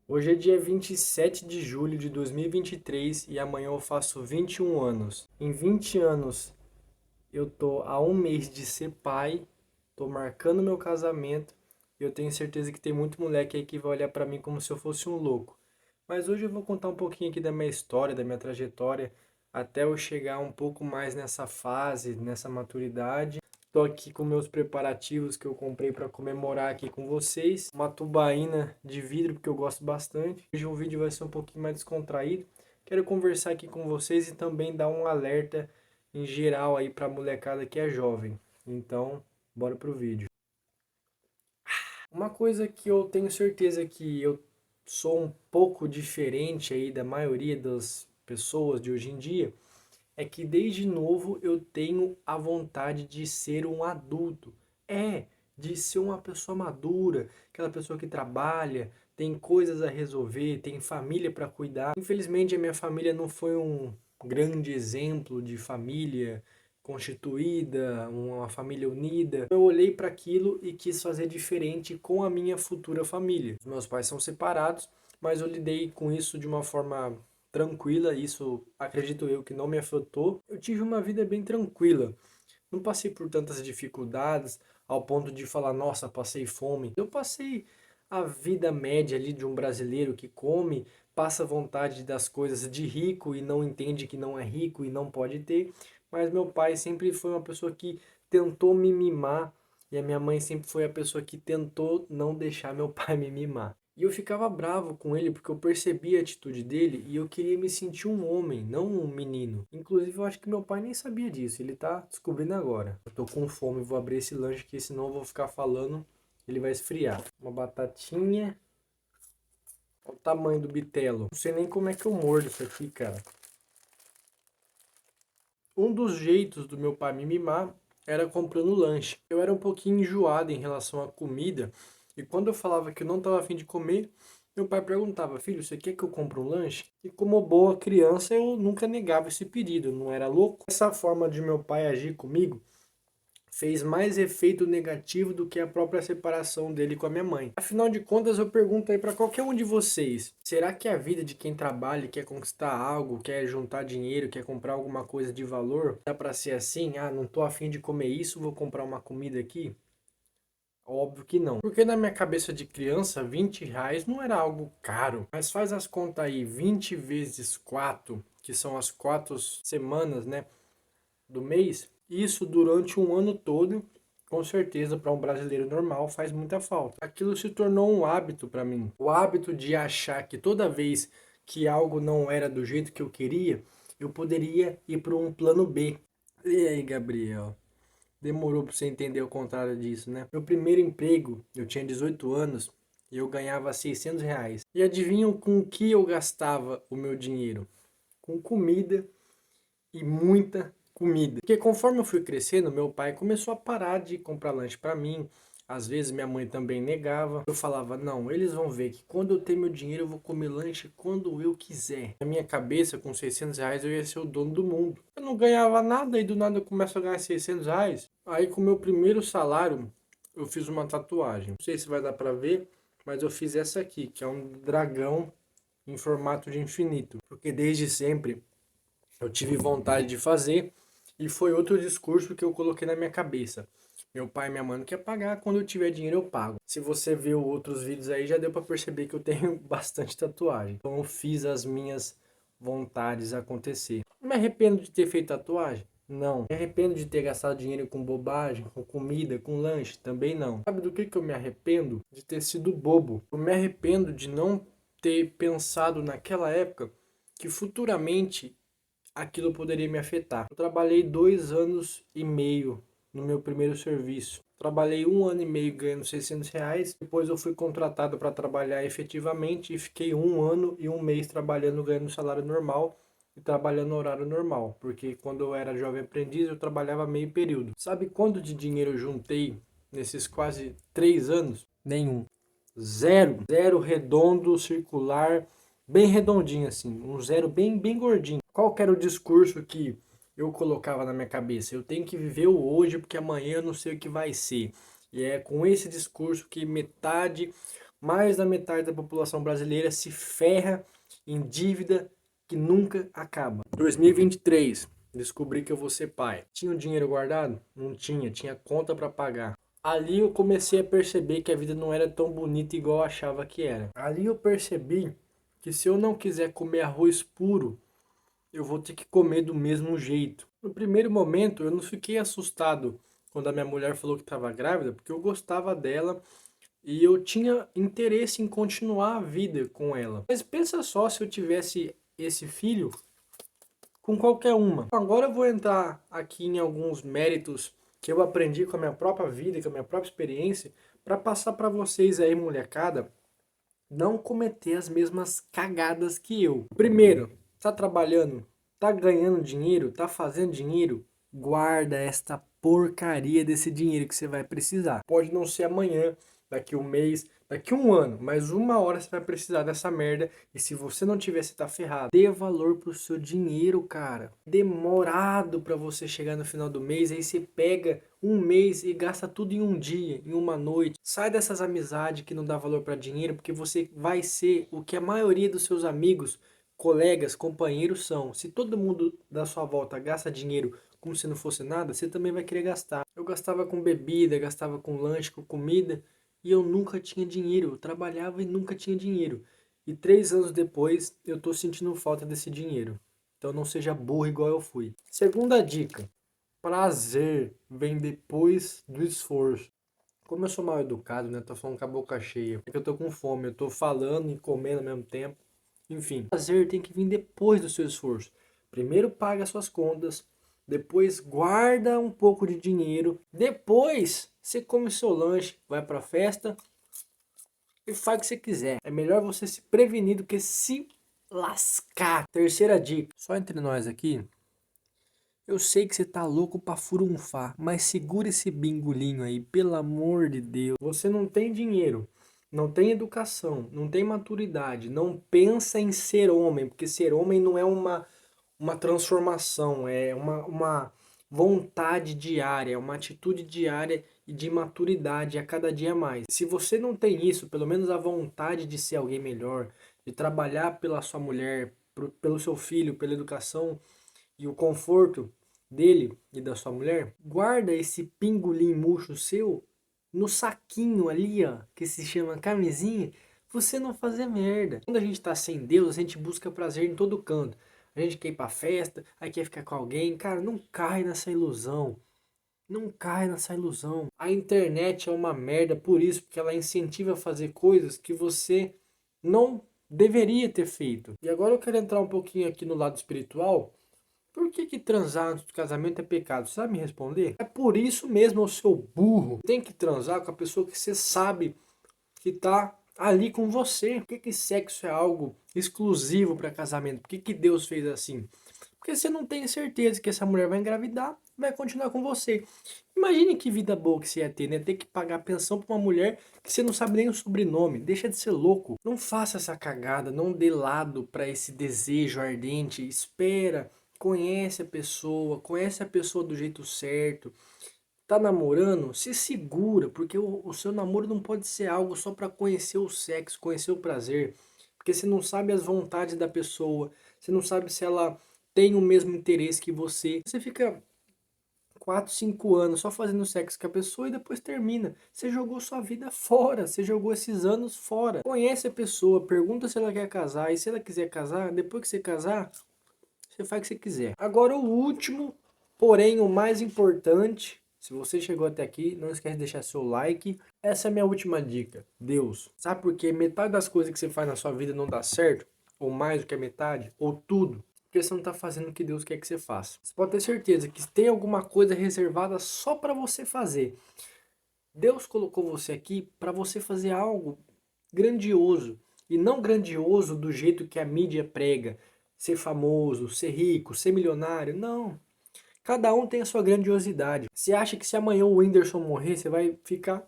Hoje é dia 27 de julho de 2023 e amanhã eu faço 21 anos. Em 20 anos eu tô a um mês de ser pai, tô marcando meu casamento e eu tenho certeza que tem muito moleque aí que vai olhar pra mim como se eu fosse um louco. Mas hoje eu vou contar um pouquinho aqui da minha história, da minha trajetória, até eu chegar um pouco mais nessa fase, nessa maturidade. Tô aqui com meus preparativos que eu comprei para comemorar aqui com vocês. Uma tubaína de vidro, porque eu gosto bastante. Hoje o vídeo vai ser um pouquinho mais descontraído. Quero conversar aqui com vocês e também dar um alerta em geral aí para a molecada que é jovem. Então, bora pro vídeo. Uma coisa que eu tenho certeza que eu sou um pouco diferente aí da maioria das pessoas de hoje em dia é que desde novo eu tenho a vontade de ser um adulto. De ser uma pessoa madura, aquela pessoa que trabalha, tem coisas a resolver, tem família para cuidar. Infelizmente a minha família não foi um grande exemplo de família constituída, uma família unida. Eu olhei para aquilo e quis fazer diferente com a minha futura família. Os meus pais são separados, mas eu lidei com isso de uma forma tranquila, isso acredito eu que não me afetou. Eu tive uma vida bem tranquila, não passei por tantas dificuldades ao ponto de falar, nossa, passei fome. Eu passei a vida média ali de um brasileiro que come, passa vontade das coisas de rico e não entende que não é rico e não pode ter. Mas meu pai sempre foi uma pessoa que tentou me mimar e a minha mãe sempre foi a pessoa que tentou não deixar meu pai me mimar. E eu ficava bravo com ele porque eu percebia a atitude dele e eu queria me sentir um homem, não um menino. Inclusive, eu acho que meu pai nem sabia disso, ele tá descobrindo agora. Eu tô com fome, vou abrir esse lanche aqui, senão eu vou ficar falando, ele vai esfriar. Uma batatinha. Olha o tamanho do bitelo. Não sei nem como é que eu mordo isso aqui, cara. Um dos jeitos do meu pai me mimar era comprando lanche. Eu era um pouquinho enjoado em relação à comida, e quando eu falava que eu não estava afim de comer, meu pai perguntava, filho, você quer que eu compre um lanche? E como boa criança, eu nunca negava esse pedido, eu não era louco. Essa forma de meu pai agir comigo fez mais efeito negativo do que a própria separação dele com a minha mãe. Afinal de contas, eu pergunto aí para qualquer um de vocês, será que a vida de quem trabalha, quer conquistar algo, quer juntar dinheiro, quer comprar alguma coisa de valor, dá para ser assim? Ah, não tô afim de comer isso, vou comprar uma comida aqui? Óbvio que não. Porque na minha cabeça de criança, R$ 20 não era algo caro. Mas faz as contas aí, 20 vezes 4, que são as 4 semanas, né, do mês, isso durante um ano todo, com certeza para um brasileiro normal faz muita falta. Aquilo se tornou um hábito para mim. O hábito de achar que toda vez que algo não era do jeito que eu queria, eu poderia ir para um plano B. E aí, Gabriel? Demorou para você entender o contrário disso, né? Meu primeiro emprego, eu tinha 18 anos e eu ganhava R$ 600. E adivinham com que eu gastava o meu dinheiro? Com comida e muita comida. Porque conforme eu fui crescendo, meu pai começou a parar de comprar lanche para mim. Às vezes minha mãe também negava. Eu falava, não, eles vão ver que quando eu tenho meu dinheiro eu vou comer lanche quando eu quiser. Na minha cabeça, com R$ 600 eu ia ser o dono do mundo. Eu não ganhava nada e do nada eu começo a ganhar R$ 600. Aí com o meu primeiro salário eu fiz uma tatuagem. Não sei se vai dar para ver, mas eu fiz essa aqui, que é um dragão em formato de infinito. Porque desde sempre eu tive vontade de fazer e foi outro discurso que eu coloquei na minha cabeça. Meu pai e minha mãe não quer pagar, quando eu tiver dinheiro eu pago. Se você viu outros vídeos aí, já deu para perceber que eu tenho bastante tatuagem. Então eu fiz as minhas vontades acontecer. Não me arrependo de ter feito tatuagem? Não. Me arrependo de ter gastado dinheiro com bobagem, com comida, com lanche? Também não. Sabe do que eu me arrependo? De ter sido bobo. Eu me arrependo de não ter pensado naquela época que futuramente aquilo poderia me afetar. Eu trabalhei 2 anos e meio no meu primeiro serviço. Trabalhei 1 ano e meio ganhando R$ 600. Depois eu fui contratado para trabalhar efetivamente e fiquei 1 ano e 1 mês trabalhando, ganhando salário normal e trabalhando no horário normal. Porque quando eu era jovem aprendiz eu trabalhava meio período. Sabe quanto de dinheiro eu juntei nesses quase 3 anos? Nenhum. Zero. Zero redondo, circular, bem redondinho assim. Um zero bem gordinho. Qual que era o discurso que eu colocava na minha cabeça? Eu tenho que viver o hoje porque amanhã eu não sei o que vai ser. E é com esse discurso que Mais da metade da população brasileira se ferra em dívida que nunca acaba. 2023, descobri que eu vou ser pai. Tinha o dinheiro guardado? Não tinha, tinha conta para pagar. Ali eu comecei a perceber que a vida não era tão bonita igual eu achava que era. Ali eu percebi que se eu não quiser comer arroz puro, eu vou ter que comer do mesmo jeito. No primeiro momento, eu não fiquei assustado quando a minha mulher falou que estava grávida, porque eu gostava dela e eu tinha interesse em continuar a vida com ela. Mas pensa só se eu tivesse esse filho com qualquer uma. Agora eu vou entrar aqui em alguns méritos que eu aprendi com a minha própria vida, com a minha própria experiência, para passar para vocês aí, molecada, não cometer as mesmas cagadas que eu. Primeiro, tá trabalhando, tá ganhando dinheiro, tá fazendo dinheiro, guarda esta porcaria desse dinheiro que você vai precisar. Pode não ser amanhã, daqui um mês, daqui um ano, mas uma hora você vai precisar dessa merda. E se você não tiver, você tá ferrado. Dê valor pro seu dinheiro, cara. Demorado pra você chegar no final do mês, aí você pega um mês e gasta tudo em um dia, em uma noite. Sai dessas amizades que não dá valor pra dinheiro, porque você vai ser o que a maioria dos seus amigos, colegas, companheiros são. Se todo mundo da sua volta gasta dinheiro como se não fosse nada, você também vai querer gastar. Eu gastava com bebida, gastava com lanche, com comida, e eu nunca tinha dinheiro. Eu trabalhava e nunca tinha dinheiro. E 3 anos depois, eu tô sentindo falta desse dinheiro. Então não seja burro igual eu fui. Segunda dica. Prazer vem depois do esforço. Como eu sou mal educado, né? Tô falando com a boca cheia. É que eu tô com fome. Eu tô falando e comendo ao mesmo tempo. Enfim, prazer tem que vir depois do seu esforço. Primeiro paga suas contas, depois guarda um pouco de dinheiro, depois você come seu lanche, vai pra festa e faz o que você quiser. É melhor você se prevenir do que se lascar. Terceira dica, só entre nós aqui. Eu sei que você tá louco pra furunfar, mas segura esse bingolinho aí, pelo amor de Deus. Você não tem dinheiro, não tem educação, não tem maturidade, não pensa em ser homem, porque ser homem não é uma transformação, é uma vontade diária, é uma atitude diária e de maturidade a cada dia mais. Se você não tem isso, pelo menos a vontade de ser alguém melhor, de trabalhar pela sua mulher, pelo seu filho, pela educação e o conforto dele e da sua mulher, guarda esse pingolim murcho seu no saquinho ali, ó, que se chama camisinha, você não fazer merda. Quando a gente tá sem Deus, a gente busca prazer em todo canto. A gente quer ir pra festa, aí quer ficar com alguém. Cara, não cai nessa ilusão. Não cai nessa ilusão. A internet é uma merda por isso, porque ela incentiva a fazer coisas que você não deveria ter feito. E agora eu quero entrar um pouquinho aqui no lado espiritual. Por que transar antes do casamento é pecado? Você sabe me responder? É por isso mesmo, o seu burro. Tem que transar com a pessoa que você sabe que tá ali com você. Por que sexo é algo exclusivo para casamento? Por que Deus fez assim? Porque você não tem certeza que essa mulher vai engravidar, vai continuar com você. Imagine que vida boa que você ia ter, né? Ter que pagar pensão pra uma mulher que você não sabe nem o sobrenome. Deixa de ser louco. Não faça essa cagada, não dê lado para esse desejo ardente. Espera, conhece a pessoa do jeito certo. Tá namorando? Se segura, porque o seu namoro não pode ser algo só para conhecer o sexo, conhecer o prazer. Porque você não sabe as vontades da pessoa, você não sabe se ela tem o mesmo interesse que você. Você fica 4, 5 anos só fazendo sexo com a pessoa e depois termina. Você jogou sua vida fora, você jogou esses anos fora. Conhece a pessoa, pergunta se ela quer casar, e se ela quiser casar, depois que você casar, você faz o que você quiser. Agora o último, porém o mais importante, se você chegou até aqui, não esquece de deixar seu like. Essa é a minha última dica. Deus. Sabe por que metade das coisas que você faz na sua vida não dá certo? Ou mais do que a metade? Ou tudo? Porque você não está fazendo o que Deus quer que você faça. Você pode ter certeza que tem alguma coisa reservada só para você fazer. Deus colocou você aqui para você fazer algo grandioso. E não grandioso do jeito que a mídia prega. Ser famoso, ser rico, ser milionário. Não. Cada um tem a sua grandiosidade. Você acha que se amanhã o Whindersson morrer, você vai ficar...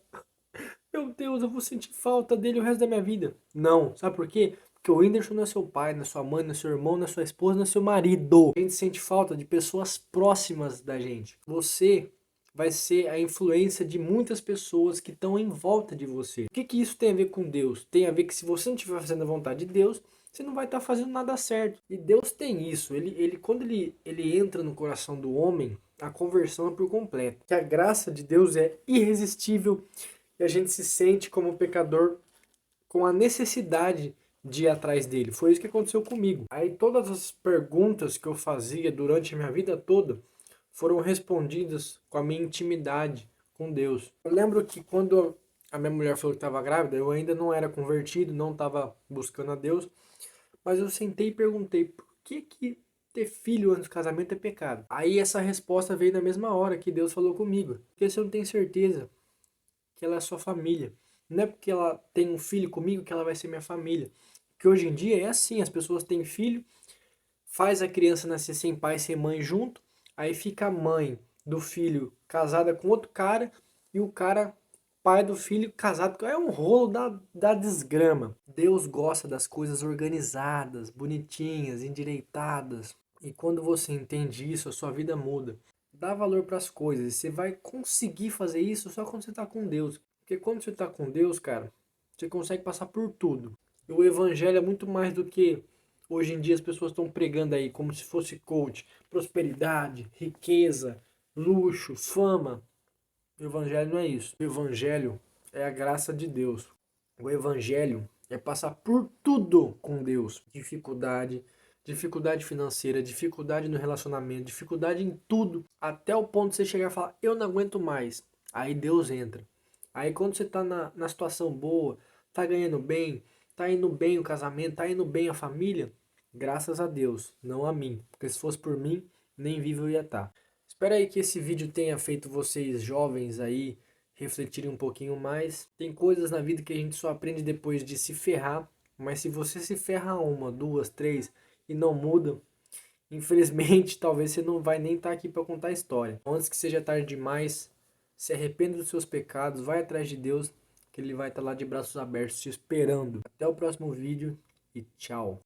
Meu Deus, eu vou sentir falta dele o resto da minha vida. Não. Sabe por quê? Porque o Whindersson não é seu pai, não é sua mãe, não é seu irmão, não é sua esposa, não é seu marido. A gente sente falta de pessoas próximas da gente. Você vai ser a influência de muitas pessoas que estão em volta de você. O que que isso tem a ver com Deus? Tem a ver que se você não estiver fazendo a vontade de Deus, você não vai estar fazendo nada certo. E Deus tem isso. Quando ele entra no coração do homem, a conversão é por completo. Que a graça de Deus é irresistível e a gente se sente como pecador com a necessidade de ir atrás dele. Foi isso que aconteceu comigo. Aí todas as perguntas que eu fazia durante a minha vida toda foram respondidas com a minha intimidade com Deus. Eu lembro que quando a minha mulher falou que estava grávida, eu ainda não era convertido, não estava buscando a Deus, mas eu sentei e perguntei, por que ter filho antes do casamento é pecado? Aí essa resposta veio na mesma hora que Deus falou comigo. Porque você não tem certeza que ela é sua família. Não é porque ela tem um filho comigo que ela vai ser minha família. Que hoje em dia é assim, as pessoas têm filho, faz a criança nascer sem pai e sem mãe junto, aí fica a mãe do filho casada com outro cara e o cara, pai do filho, casado com... É um rolo da desgrama. Deus gosta das coisas organizadas, bonitinhas, endireitadas. E quando você entende isso, a sua vida muda. Dá valor para as coisas. Você vai conseguir fazer isso só quando você está com Deus. Porque quando você está com Deus, cara, você consegue passar por tudo. E o evangelho é muito mais do que hoje em dia as pessoas estão pregando aí, como se fosse coach, prosperidade, riqueza, luxo, fama. O evangelho não é isso. O evangelho é a graça de Deus. O evangelho é passar por tudo com Deus. Dificuldade financeira, dificuldade no relacionamento, dificuldade em tudo, até o ponto de você chegar e falar, eu não aguento mais. Aí Deus entra. Aí quando você tá na situação boa, tá ganhando bem, tá indo bem o casamento, tá indo bem a família, graças a Deus, não a mim. Porque se fosse por mim, nem vivo eu ia estar. Espero aí que esse vídeo tenha feito vocês jovens aí refletirem um pouquinho mais. Tem coisas na vida que a gente só aprende depois de se ferrar, mas se você se ferra uma, duas, três e não muda, infelizmente talvez você não vai nem estar aqui para contar a história. Antes que seja tarde demais, se arrependa dos seus pecados, vai atrás de Deus, que Ele vai estar lá de braços abertos te esperando. Até o próximo vídeo e tchau.